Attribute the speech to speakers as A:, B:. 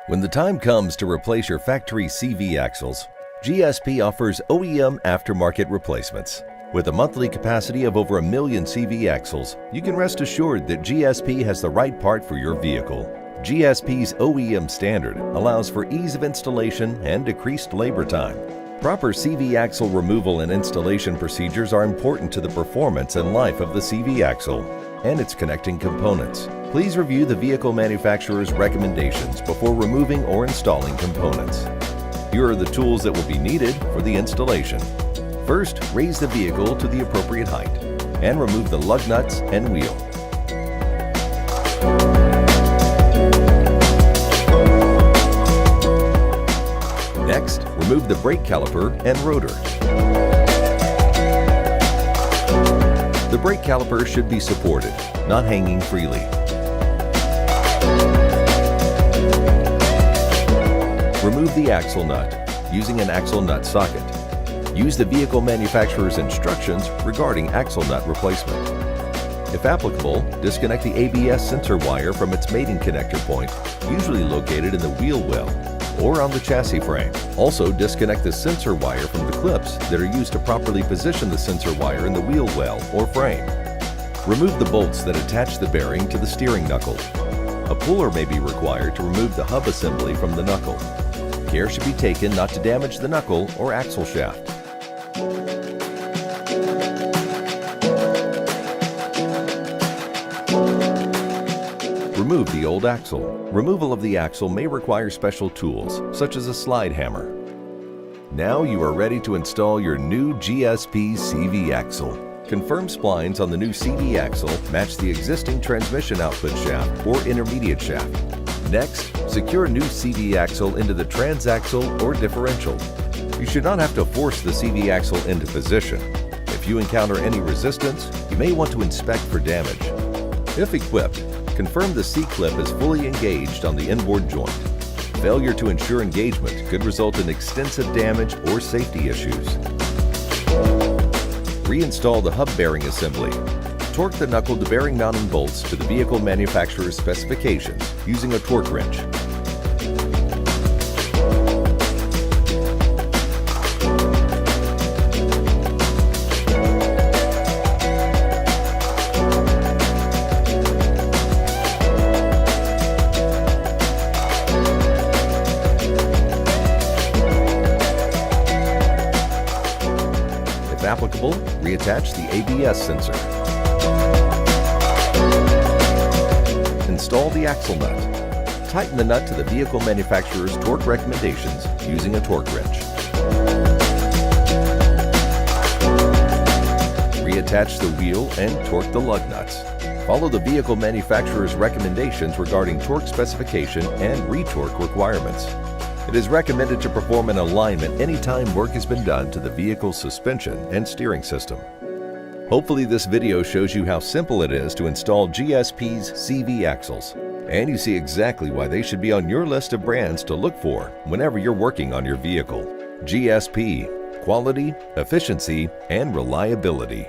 A: When the time comes to replace your factory CV axles, GSP offers OEM aftermarket replacements. With a monthly capacity of over 1 million CV axles, you can rest assured that GSP has the right part for your vehicle. GSP's OEM standard allows for ease of installation and decreased labor time. Proper CV axle removal and installation procedures are important to the performance and life of the CV axle and its connecting components. Please review the vehicle manufacturer's recommendations before removing or installing components. Here are the tools that will be needed for the installation. First, raise the vehicle to the appropriate height and remove the lug nuts and wheel. Next, remove the brake caliper and rotor. The brake caliper should be supported, not hanging freely. Remove the axle nut using an axle nut socket. Use the vehicle manufacturer's instructions regarding axle nut replacement. If applicable, disconnect the ABS sensor wire from its mating connector point, usually located in the wheel well or on the chassis frame. Also, disconnect the sensor wire from the clips that are used to properly position the sensor wire in the wheel well or frame. Remove the bolts that attach the bearing to the steering knuckle. A puller may be required to remove the hub assembly from the knuckle. Care should be taken not to damage the knuckle or axle shaft. Remove the old axle. Removal of the axle may require special tools, such as a slide hammer. Now you are ready to install your new GSP CV axle. Confirm splines on the new CV axle match the existing transmission output shaft or intermediate shaft. Next, secure a new CV axle into the transaxle or differential. You should not have to force the CV axle into position. If you encounter any resistance, you may want to inspect for damage. If equipped, confirm the C-clip is fully engaged on the inboard joint. Failure to ensure engagement could result in extensive damage or safety issues. Reinstall the hub bearing assembly. Torque the knuckle to bearing mounting bolts to the vehicle manufacturer's specifications using a torque wrench. If applicable, reattach the ABS sensor. Install the axle nut. Tighten the nut to the vehicle manufacturer's torque recommendations using a torque wrench. Reattach the wheel and torque the lug nuts. Follow the vehicle manufacturer's recommendations regarding torque specification and retorque requirements. It is recommended to perform an alignment anytime work has been done to the vehicle's suspension and steering system. Hopefully this video shows you how simple it is to install GSP's CV axles, and you see exactly why they should be on your list of brands to look for whenever you're working on your vehicle. GSP, quality, efficiency, and reliability.